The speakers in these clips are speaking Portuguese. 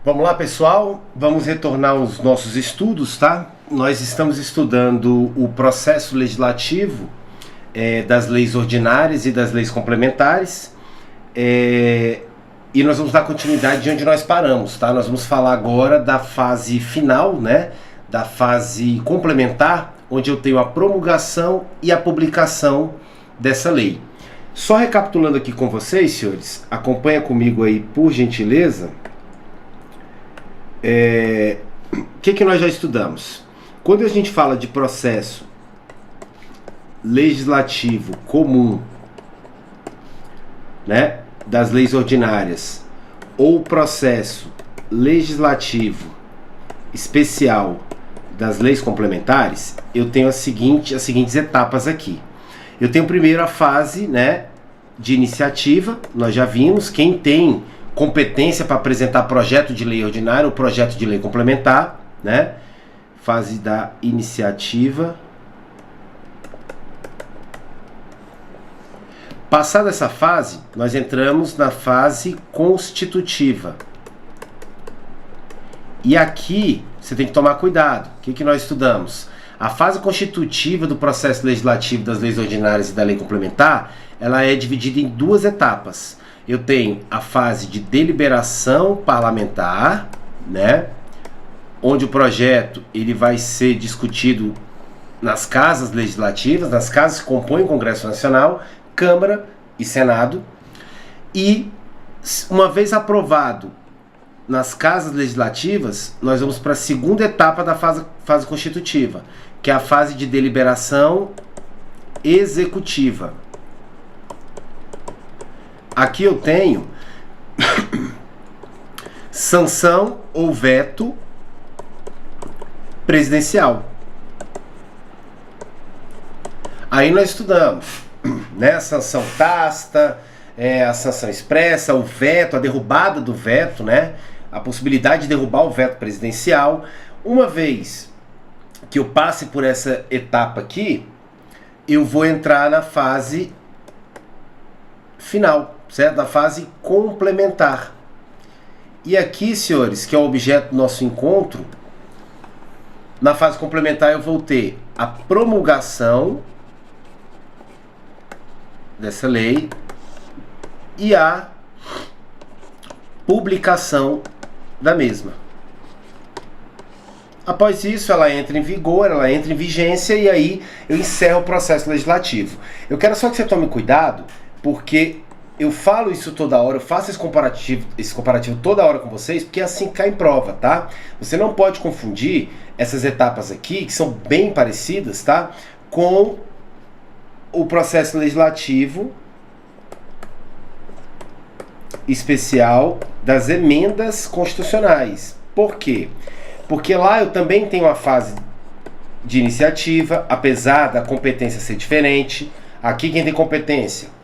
Vamos lá, pessoal, vamos retornar aos nossos estudos, tá? Nós estamos estudando o processo legislativo das leis ordinárias e das leis complementares, e nós vamos dar continuidade de onde nós paramos, tá? Nós vamos falar agora da fase final, né? Da fase complementar, onde eu tenho a promulgação e a publicação dessa lei. Só recapitulando aqui com vocês, senhores, acompanha comigo aí, por gentileza. O que nós já estudamos? Quando a gente fala de processo legislativo comum, né, das leis ordinárias, ou processo legislativo especial das leis complementares, eu tenho as seguintes etapas aqui. Eu tenho primeiro a fase, né, de iniciativa. Nós já vimos quem tem competência para apresentar projeto de lei ordinária ou projeto de lei complementar, né? Fase da iniciativa. Passada essa fase, nós entramos na fase constitutiva. E aqui você tem que tomar cuidado. O que nós estudamos? A fase constitutiva do processo legislativo das leis ordinárias e da lei complementar, ela é dividida em duas etapas. Eu tenho a fase de deliberação parlamentar, né, onde o projeto ele vai ser discutido nas casas legislativas, nas casas que compõem o Congresso Nacional, Câmara e Senado. E uma vez aprovado nas casas legislativas, nós vamos para a segunda etapa da fase constitutiva, que é a fase de deliberação executiva. Aqui eu tenho sanção ou veto presidencial. Aí nós estudamos, né, a sanção tácita, a sanção expressa, o veto, a derrubada do veto, né, a possibilidade de derrubar o veto presidencial. Uma vez que eu passe por essa etapa aqui, eu vou entrar na fase final, certo? Da fase complementar. E aqui, senhores, que é o objeto do nosso encontro, na fase complementar eu vou ter a promulgação dessa lei e a publicação da mesma. Após isso, ela entra em vigor, ela entra em vigência e aí eu encerro o processo legislativo. Eu quero só que você tome cuidado, porque eu falo isso toda hora, eu faço esse comparativo toda hora com vocês, porque é assim que cai em prova, tá? Você não pode confundir essas etapas aqui, que são bem parecidas, tá? Com o processo legislativo especial das emendas constitucionais. Por quê? Porque lá eu também tenho a fase de iniciativa, apesar da competência ser diferente. Aqui quem tem competência?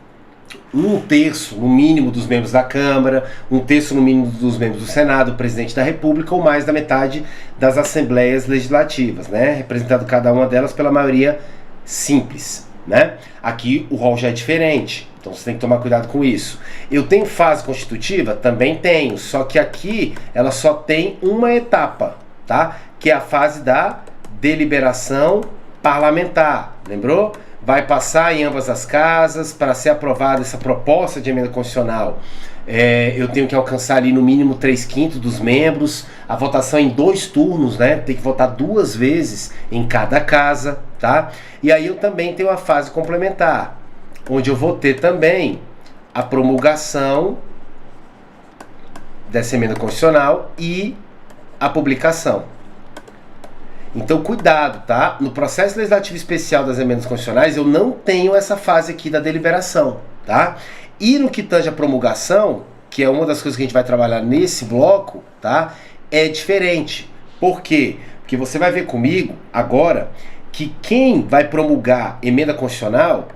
1/3 no mínimo dos membros da Câmara, 1/3 no mínimo dos membros do Senado, o presidente da República, ou mais da metade das assembleias legislativas, né? Representado cada uma delas pela maioria simples, né? Aqui o rol já é diferente, então você tem que tomar cuidado com isso. Eu tenho fase constitutiva? Também tenho, só que aqui ela só tem uma etapa, tá? Que é a fase da deliberação parlamentar, lembrou? Vai passar em ambas as casas para ser aprovada essa proposta de emenda constitucional. Eu tenho que alcançar ali no mínimo 3/5 dos membros, a votação em 2 turnos, né? Tem que votar 2 vezes em cada casa, tá? E aí eu também tenho a fase complementar, onde eu vou ter também a promulgação dessa emenda constitucional e a publicação. Então cuidado, tá? No processo legislativo especial das emendas constitucionais eu não tenho essa fase aqui da deliberação, tá? E no que tange a promulgação, que é uma das coisas que a gente vai trabalhar nesse bloco, tá? É diferente. Por quê? Porque você vai ver comigo agora que quem vai promulgar emenda constitucional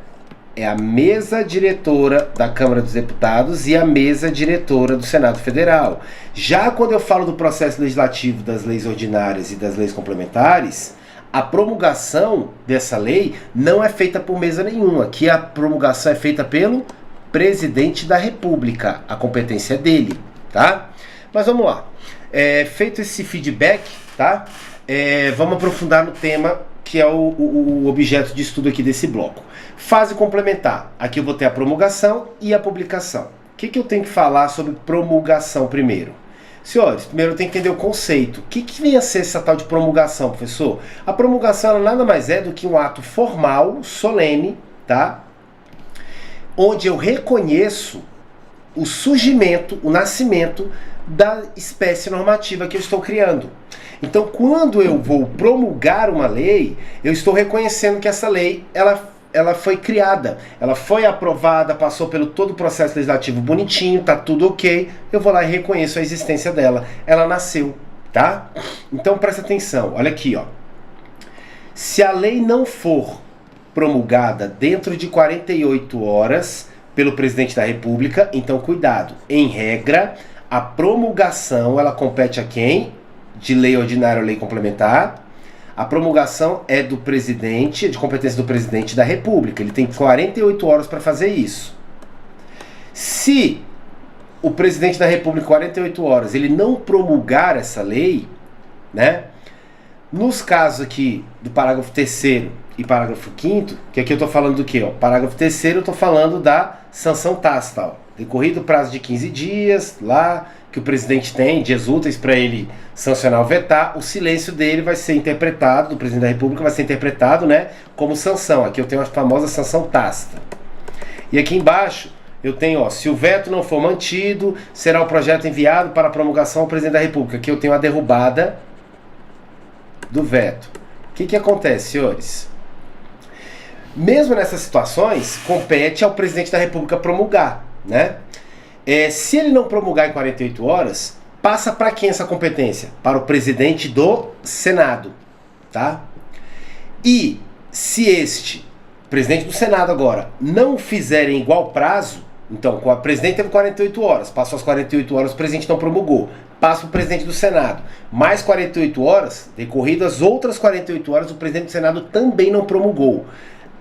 é a mesa diretora da Câmara dos Deputados e a mesa diretora do Senado Federal. Já quando eu falo do processo legislativo das leis ordinárias e das leis complementares, a promulgação dessa lei não é feita por mesa nenhuma. Aqui a promulgação é feita pelo presidente da República. A competência é dele, tá? Mas vamos lá. feito esse feedback, tá? Vamos aprofundar no tema que é o objeto de estudo aqui desse bloco. Fase complementar. Aqui eu vou ter a promulgação e a publicação. O que eu tenho que falar sobre promulgação primeiro? Senhores, primeiro eu tenho que entender o conceito. O que vem a ser essa tal de promulgação, professor? A promulgação ela nada mais é do que um ato formal, solene, tá? Onde eu reconheço o surgimento, o nascimento da espécie normativa que eu estou criando. Então, quando eu vou promulgar uma lei, eu estou reconhecendo que essa lei, ela foi criada, ela foi aprovada, passou pelo todo o processo legislativo bonitinho, tá tudo ok, eu vou lá e reconheço a existência dela. Ela nasceu, tá? Então, presta atenção, olha aqui, ó. Se a lei não for promulgada dentro de 48 horas pelo presidente da República, então cuidado. Em regra, a promulgação, ela compete a quem? De lei ordinária ou lei complementar. A promulgação é do presidente, é de competência do presidente da República. Ele tem 48 horas para fazer isso. Se o presidente da República, 48 horas, ele não promulgar essa lei, né? Nos casos aqui do parágrafo 3º e parágrafo 5º, que aqui eu estou falando do quê? Ó? Parágrafo 3º eu estou falando da sanção tácita. Ó. Decorrido o prazo de 15 dias, lá que o presidente tem, dias úteis para ele sancionar ou vetar, o silêncio dele vai ser interpretado, do presidente da República vai ser interpretado, né, como sanção. Aqui eu tenho a famosa sanção tácita. E aqui embaixo eu tenho, ó, se o veto não for mantido, será o projeto enviado para promulgação ao presidente da República. Aqui eu tenho a derrubada do veto. O que acontece, senhores? Mesmo nessas situações, compete ao presidente da República promulgar, né? Se ele não promulgar em 48 horas, passa para quem essa competência? Para o presidente do Senado, tá? E se este, presidente do Senado agora, não fizer em igual prazo, então o presidente teve 48 horas, passou as 48 horas, o presidente não promulgou, passa para o presidente do Senado, mais 48 horas, decorridas outras 48 horas, o presidente do Senado também não promulgou.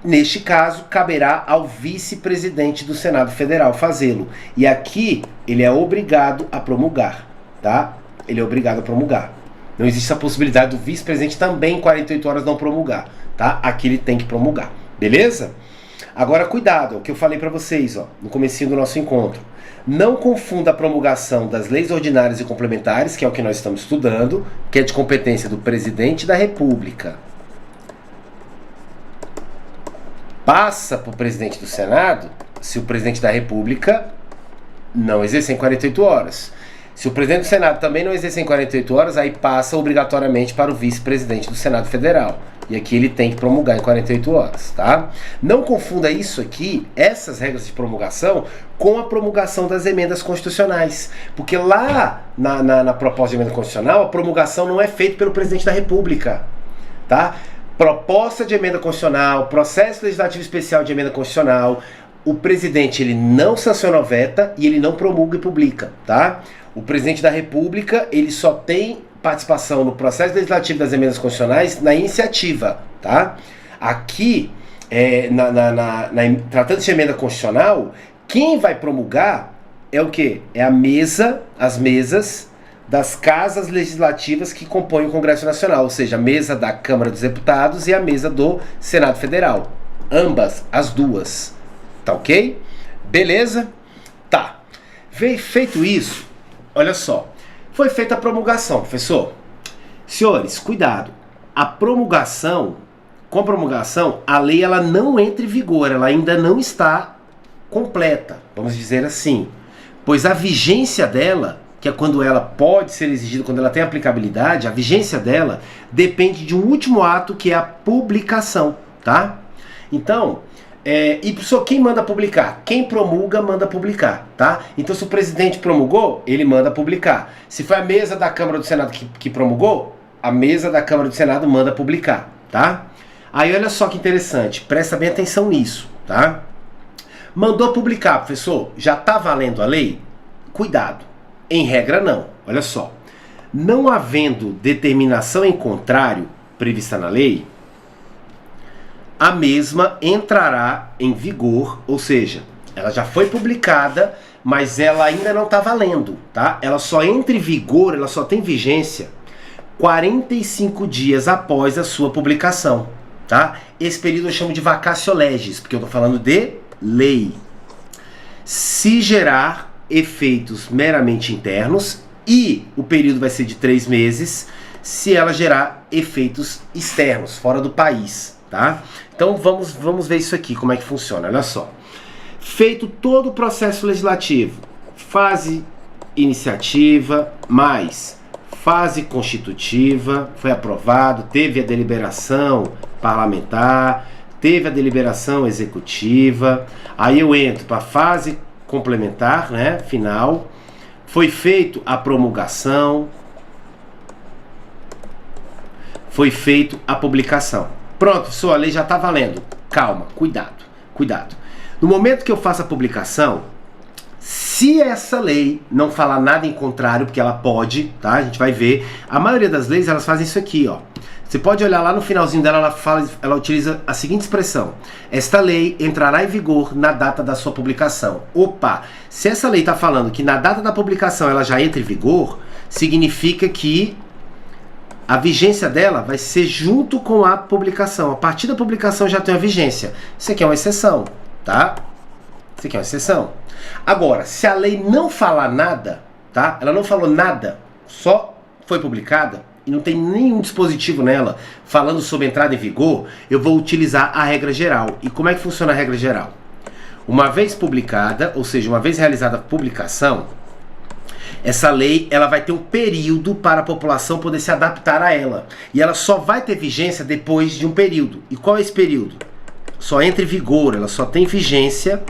Neste caso, caberá ao vice-presidente do Senado Federal fazê-lo. E aqui, ele é obrigado a promulgar, tá? Ele é obrigado a promulgar. Não existe a possibilidade do vice-presidente também em 48 horas não promulgar, tá? Aqui ele tem que promulgar, beleza? Agora, cuidado, é o que eu falei para vocês, ó, no comecinho do nosso encontro. Não confunda a promulgação das leis ordinárias e complementares, que é o que nós estamos estudando, que é de competência do presidente da República. Passa para o presidente do Senado se o presidente da República não exercer em 48 horas. Se o presidente do Senado também não exercer em 48 horas, aí passa obrigatoriamente para o vice-presidente do Senado Federal. E aqui ele tem que promulgar em 48 horas, tá? Não confunda isso aqui, essas regras de promulgação, com a promulgação das emendas constitucionais. Porque lá na proposta de emenda constitucional, a promulgação não é feita pelo presidente da República, tá? Proposta de emenda constitucional, processo legislativo especial de emenda constitucional, o presidente ele não sanciona ou veta e ele não promulga e publica, tá? O presidente da República ele só tem participação no processo legislativo das emendas constitucionais na iniciativa, tá? Aqui, tratando-se de emenda constitucional, quem vai promulgar é o quê? É as mesas das casas legislativas que compõem o Congresso Nacional, ou seja, a mesa da Câmara dos Deputados e a mesa do Senado Federal. Ambas, as duas. Tá ok? Beleza? Tá. Feito isso, olha só. Foi feita a promulgação, professor. Senhores, cuidado. Com a promulgação, a lei ela não entra em vigor, ela ainda não está completa, vamos dizer assim. Pois a vigência dela, que é quando ela pode ser exigida, quando ela tem aplicabilidade, a vigência dela depende de um último ato, que é a publicação, tá? Então, e pessoal, quem manda publicar? Quem promulga, manda publicar, tá? Então, se o presidente promulgou, ele manda publicar. Se foi a mesa da Câmara do Senado que promulgou, a mesa da Câmara do Senado manda publicar, tá? Aí, olha só que interessante, presta bem atenção nisso, tá? Mandou publicar, professor, já tá valendo a lei? Cuidado. Em regra, não. Olha só. Não havendo determinação em contrário prevista na lei, a mesma entrará em vigor, ou seja, ela já foi publicada, mas ela ainda não está valendo, tá? Ela só entra em vigor, ela só tem vigência 45 dias após a sua publicação, tá? Esse período eu chamo de vacatio legis, porque eu estou falando de lei. Se gerar efeitos meramente internos, e o período vai ser de 3 meses, se ela gerar efeitos externos, fora do país, tá? Então vamos ver isso aqui, como é que funciona, olha só. Feito todo o processo legislativo, fase iniciativa, mais fase constitutiva, foi aprovado, teve a deliberação parlamentar, teve a deliberação executiva, aí eu entro para a fase complementar, né, final, foi feito a promulgação, foi feito a publicação. Pronto, sua lei já está valendo. Calma, cuidado, cuidado. No momento que eu faço a publicação, se essa lei não falar nada em contrário, porque ela pode, tá? A gente vai ver. A maioria das leis, elas fazem isso aqui, ó. Você pode olhar lá no finalzinho dela, ela utiliza a seguinte expressão: esta lei entrará em vigor na data da sua publicação. Opa, se essa lei está falando que na data da publicação ela já entra em vigor, significa que a vigência dela vai ser junto com a publicação. A partir da publicação já tem a vigência. Isso aqui é uma exceção, tá? Isso aqui é uma exceção. Agora, se a lei não falar nada, tá? Ela não falou nada, só foi publicada e não tem nenhum dispositivo nela falando sobre entrada em vigor, eu vou utilizar a regra geral. E como é que funciona a regra geral? Uma vez publicada, ou seja, uma vez realizada a publicação, essa lei ela vai ter um período para a população poder se adaptar a ela. E ela só vai ter vigência depois de um período. E qual é esse período? Só entra em vigor, ela só tem vigência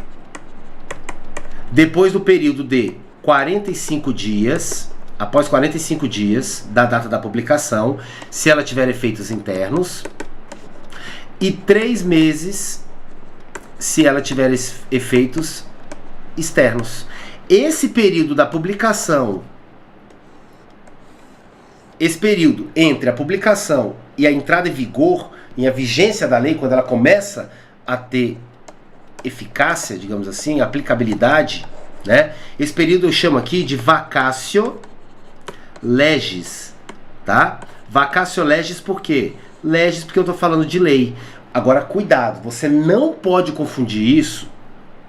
depois do período de 45 dias, após 45 dias da data da publicação, se ela tiver efeitos internos, e 3 meses se ela tiver efeitos externos. Esse período da publicação, esse período entre a publicação e a entrada em vigor, e a vigência da lei, quando ela começa a ter eficácia, digamos assim, aplicabilidade, né? Esse período eu chamo aqui de vacatio legis, tá? Vacatio legis por quê? Legis porque eu estou falando de lei. Agora, cuidado, você não pode confundir isso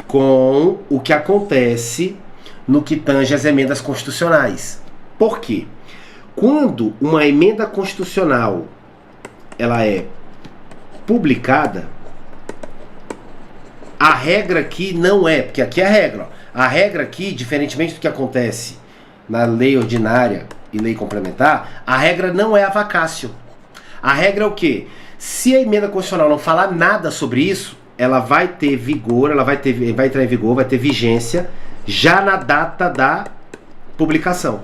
com o que acontece no que tange as emendas constitucionais. Por quê? Quando uma emenda constitucional ela é publicada, a regra aqui não é, porque aqui é a regra, ó. A regra aqui, diferentemente do que acontece na lei ordinária e lei complementar, a regra não é a vacatio. A regra é o quê? Se a emenda constitucional não falar nada sobre isso, ela vai ter vigor, vai entrar em vigor, vai ter vigência já na data da publicação.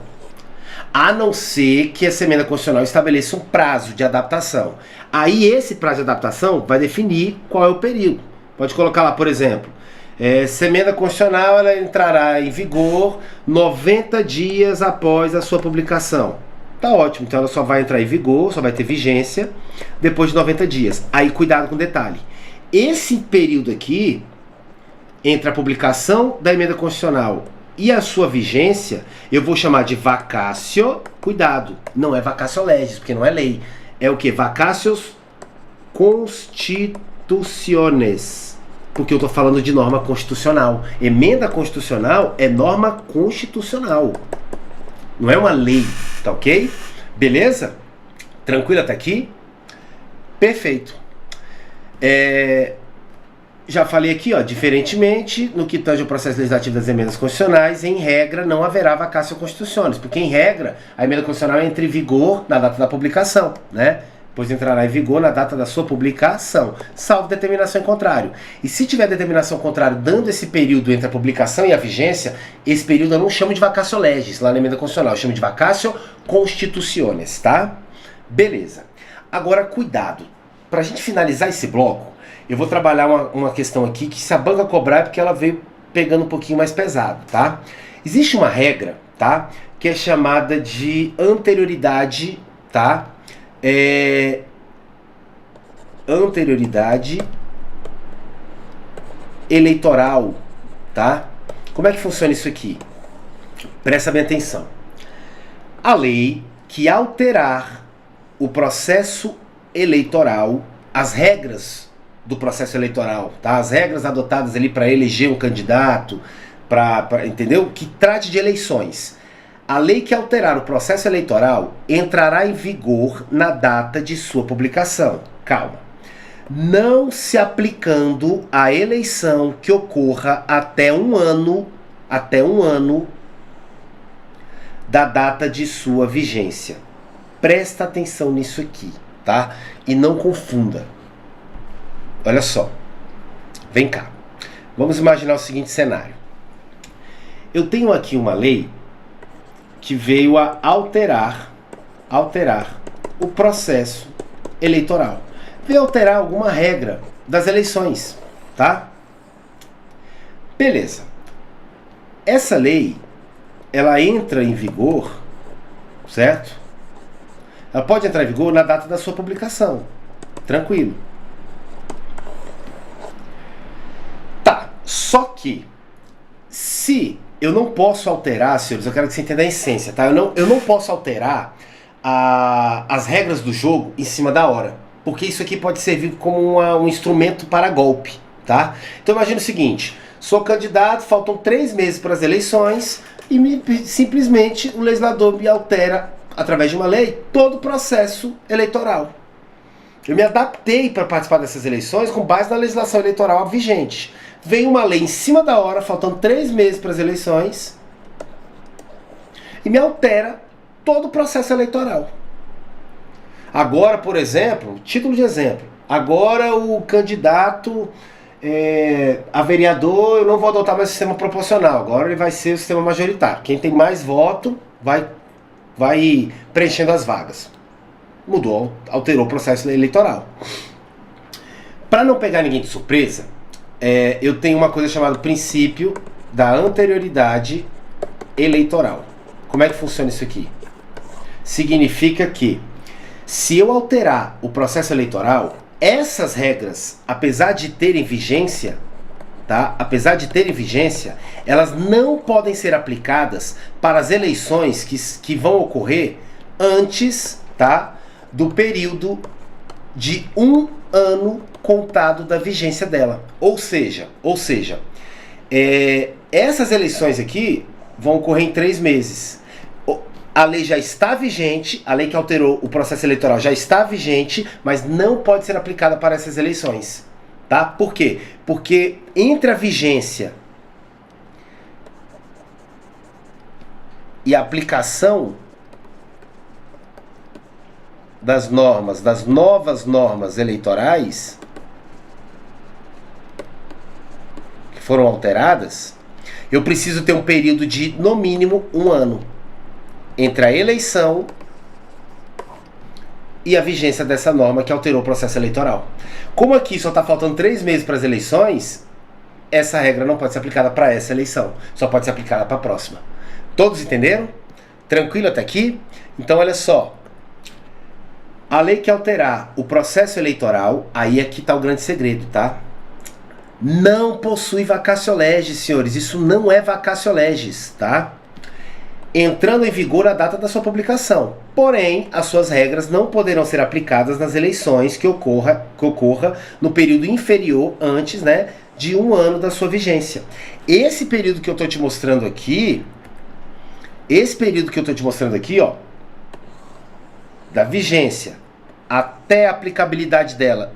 A não ser que essa emenda constitucional estabeleça um prazo de adaptação. Aí esse prazo de adaptação vai definir qual é o período. Pode colocar lá, por exemplo, essa emenda constitucional ela entrará em vigor 90 dias após a sua publicação. Tá ótimo, então ela só vai entrar em vigor, só vai ter vigência depois de 90 dias. Aí cuidado com o detalhe. Esse período aqui, entre a publicação da emenda constitucional e a sua vigência, eu vou chamar de vacatio, cuidado, não é vacatio legis, porque não é lei. É o que? Vacatios constituciones, porque eu estou falando de norma constitucional. Emenda constitucional é norma constitucional, não é uma lei, tá ok? Beleza? Tranquilo até aqui? Perfeito. Já falei aqui, ó, diferentemente no que tange o processo legislativo das emendas constitucionais, em regra não haverá vacatio constituciones, porque em regra a emenda constitucional entra em vigor na data da publicação, né? Pois entrará em vigor na data da sua publicação, salvo determinação em contrário. E se tiver determinação contrária dando esse período entre a publicação e a vigência, esse período eu não chamo de vacatio legis lá na emenda constitucional, eu chamo de vacatio constitutiones, tá? Beleza. Agora, cuidado. Para a gente finalizar esse bloco, eu vou trabalhar uma questão aqui que se a banca cobrar é porque ela veio pegando um pouquinho mais pesado, tá? Existe uma regra, tá? Que é chamada de anterioridade, tá? Anterioridade eleitoral, tá? Como é que funciona isso aqui? Presta bem atenção. A lei que alterar o processo eleitoral, as regras do processo eleitoral, tá? As regras adotadas ali para eleger um candidato, entendeu? Que trate de eleições. A lei que alterar o processo eleitoral entrará em vigor na data de sua publicação. Calma. Não se aplicando à eleição que ocorra até um ano da data de sua vigência. Presta atenção nisso aqui, tá? E não confunda. Olha só. Vem cá. Vamos imaginar o seguinte cenário. Eu tenho aqui uma lei que veio a alterar o processo eleitoral. Veio alterar alguma regra das eleições, tá? Beleza. Essa lei, ela entra em vigor, certo? Ela pode entrar em vigor na data da sua publicação. Tranquilo. Tá, só que se eu não posso alterar, senhores, eu quero que você entenda a essência, tá? Eu não posso alterar as regras do jogo em cima da hora, porque isso aqui pode servir como um instrumento para golpe, tá? Então imagina o seguinte, sou candidato, faltam 3 meses para as eleições e simplesmente o legislador me altera, através de uma lei, todo o processo eleitoral. Eu me adaptei para participar dessas eleições com base na legislação eleitoral vigente. Vem uma lei em cima da hora, faltando 3 meses para as eleições, e me altera todo o processo eleitoral. Agora, por exemplo, título de exemplo, agora o candidato a vereador, eu não vou adotar mais o sistema proporcional, agora ele vai ser o sistema majoritário. Quem tem mais voto vai preenchendo as vagas. Mudou, alterou o processo eleitoral. Para não pegar ninguém de surpresa, eu tenho uma coisa chamada princípio da anterioridade eleitoral. Como é que funciona isso aqui? Significa que se eu alterar o processo eleitoral, essas regras, apesar de terem vigência, tá? Apesar de terem vigência, elas não podem ser aplicadas para as eleições que vão ocorrer antes, tá? Do período de 1 ano contado da vigência dela. Ou seja, essas eleições aqui vão ocorrer em 3 meses. A lei já está vigente, a lei que alterou o processo eleitoral já está vigente, mas não pode ser aplicada para essas eleições. Tá? Por quê? Porque entre a vigência e a aplicação das novas normas eleitorais que foram alteradas, eu preciso ter um período de, no mínimo, 1 ano entre a eleição e a vigência dessa norma que alterou o processo eleitoral. Como aqui só está faltando 3 meses para as eleições, essa regra não pode ser aplicada para essa eleição, só pode ser aplicada para a próxima. Todos entenderam? Tranquilo até aqui? Então olha só, a lei que alterar o processo eleitoral, aí aqui está o grande segredo, tá? Não possui vacatio legis, senhores, isso não é vacatio legis, tá? Entrando em vigor a data da sua publicação. Porém, as suas regras não poderão ser aplicadas nas eleições que ocorra no período inferior antes, né, de 1 ano da sua vigência. Esse período que eu estou te mostrando aqui, ó, da vigência até a aplicabilidade dela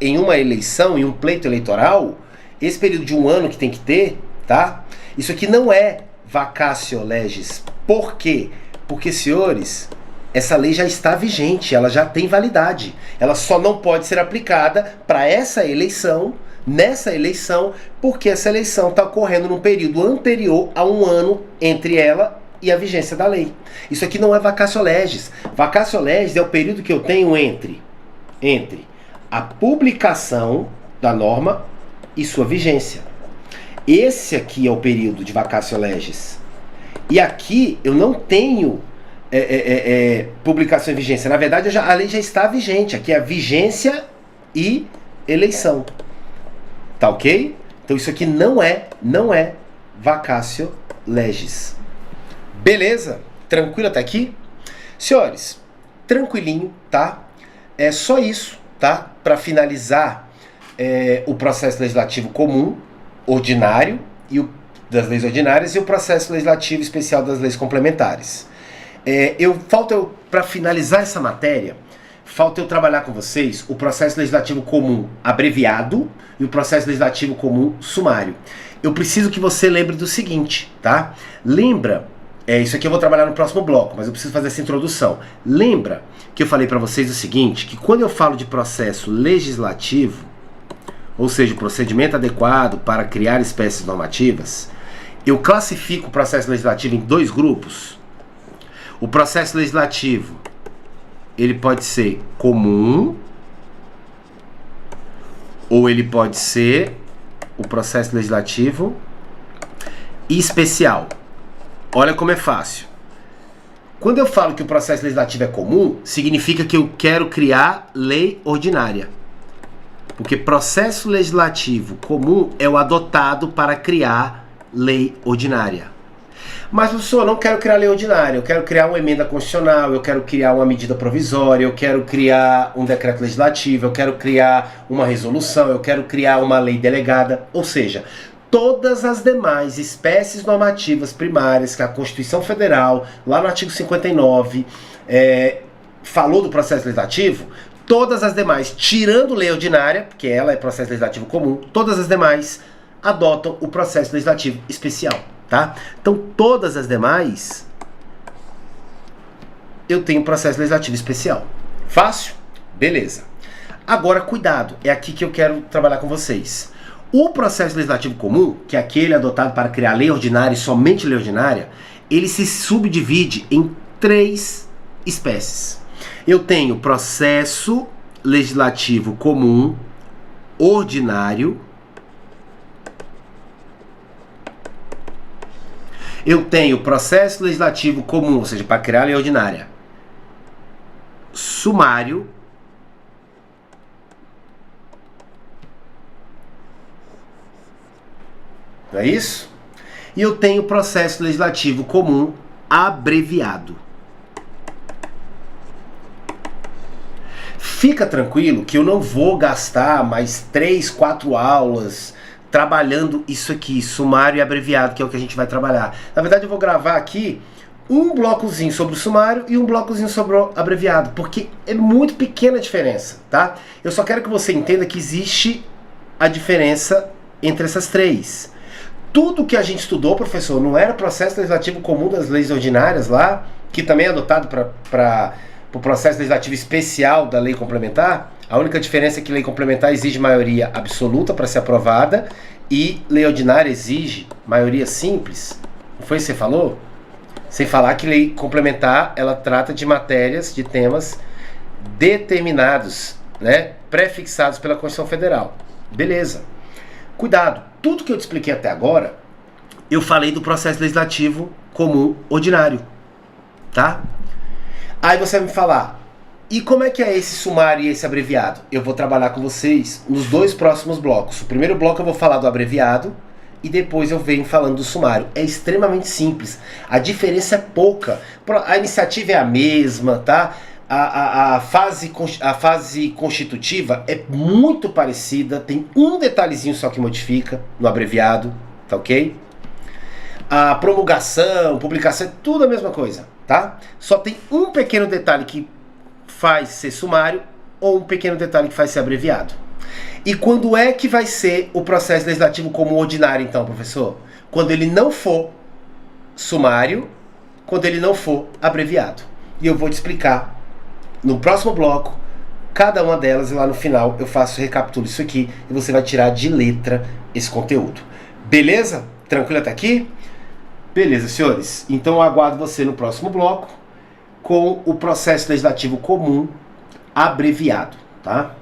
em uma eleição, em um pleito eleitoral, esse período de 1 ano que tem que ter, tá? Isso aqui não é vacatio legis. Por quê? Porque, senhores, essa lei já está vigente, ela já tem validade. Ela só não pode ser aplicada para essa eleição, nessa eleição, porque essa eleição está ocorrendo num período anterior a 1 ano entre ela e a vigência da lei. Isso aqui não é vacatio legis. Vacatio legis é o período que eu tenho entre a publicação da norma e sua vigência. Esse aqui é o período de vacatio legis. E aqui eu não tenho publicação e vigência. Na verdade, a lei já está vigente. Aqui é a vigência e eleição. Tá ok? Então isso aqui não é vacatio legis. Beleza? Tranquilo até aqui? Senhores, tranquilinho, tá? É só isso, tá? Para finalizar o processo legislativo comum, ordinário, das leis ordinárias, e o processo legislativo especial das leis complementares. Para finalizar essa matéria, falta eu trabalhar com vocês o processo legislativo comum abreviado e o processo legislativo comum sumário. Eu preciso que você lembre do seguinte, tá? Lembra, isso aqui eu vou trabalhar no próximo bloco, mas eu preciso fazer essa introdução. Lembra que eu falei para vocês o seguinte, que quando eu falo de processo legislativo, ou seja, o procedimento adequado para criar espécies normativas, eu classifico o processo legislativo em dois grupos. O processo legislativo, ele pode ser comum, ou ele pode ser o processo legislativo especial. Olha como é fácil. Quando eu falo que o processo legislativo é comum, significa que eu quero criar lei ordinária. Porque processo legislativo comum é o adotado para criar lei ordinária. Mas, professor, eu não quero criar lei ordinária, eu quero criar uma emenda constitucional, eu quero criar uma medida provisória, eu quero criar um decreto legislativo, eu quero criar uma resolução, eu quero criar uma lei delegada. Ou seja, todas as demais espécies normativas primárias que a Constituição Federal, lá no artigo 59, falou do processo legislativo, todas as demais, tirando lei ordinária, porque ela é processo legislativo comum, todas as demais adotam o processo legislativo especial, tá? Então, todas as demais, eu tenho processo legislativo especial. Fácil? Beleza. Agora, cuidado, é aqui que eu quero trabalhar com vocês. O processo legislativo comum, que é aquele adotado para criar lei ordinária e somente lei ordinária, ele se subdivide em 3 espécies. Eu tenho processo legislativo comum ordinário, eu tenho processo legislativo comum, ou seja, para criar lei ordinária, sumário, não é isso? E eu tenho processo legislativo comum abreviado. Fica tranquilo que eu não vou gastar mais 3, 4 aulas trabalhando isso aqui, sumário e abreviado, que é o que a gente vai trabalhar. Na verdade, eu vou gravar aqui um blocozinho sobre o sumário e um blocozinho sobre o abreviado, porque é muito pequena a diferença, tá? Eu só quero que você entenda que existe a diferença entre essas 3. Tudo que a gente estudou, professor, não era processo legislativo comum das leis ordinárias lá, que também é adotado para o processo legislativo especial da lei complementar? A única diferença é que lei complementar exige maioria absoluta para ser aprovada e lei ordinária exige maioria simples. Não foi isso que você falou? Sem falar que lei complementar, ela trata de matérias, de temas determinados, né, pré-fixados pela Constituição Federal. Beleza. Cuidado, tudo que eu te expliquei até agora, eu falei do processo legislativo comum ordinário, tá? Aí você vai me falar, e como é que é esse sumário e esse abreviado? Eu vou trabalhar com vocês nos 2 próximos blocos. O primeiro bloco eu vou falar do abreviado e depois eu venho falando do sumário. É extremamente simples, a diferença é pouca, a iniciativa é a mesma, tá? A fase constitutiva é muito parecida, tem um detalhezinho só que modifica no abreviado, tá ok? A promulgação, publicação, é tudo a mesma coisa, tá? Só tem um pequeno detalhe que faz ser sumário ou um pequeno detalhe que faz ser abreviado. E quando é que vai ser o processo legislativo comum ordinário, então, professor? Quando ele não for sumário, quando ele não for abreviado. E eu vou te explicar no próximo bloco cada uma delas, e lá no final eu recapitulo isso aqui e você vai tirar de letra esse conteúdo. Beleza? Tranquilo até aqui? Beleza, senhores. Então eu aguardo você no próximo bloco com o processo legislativo comum abreviado, tá?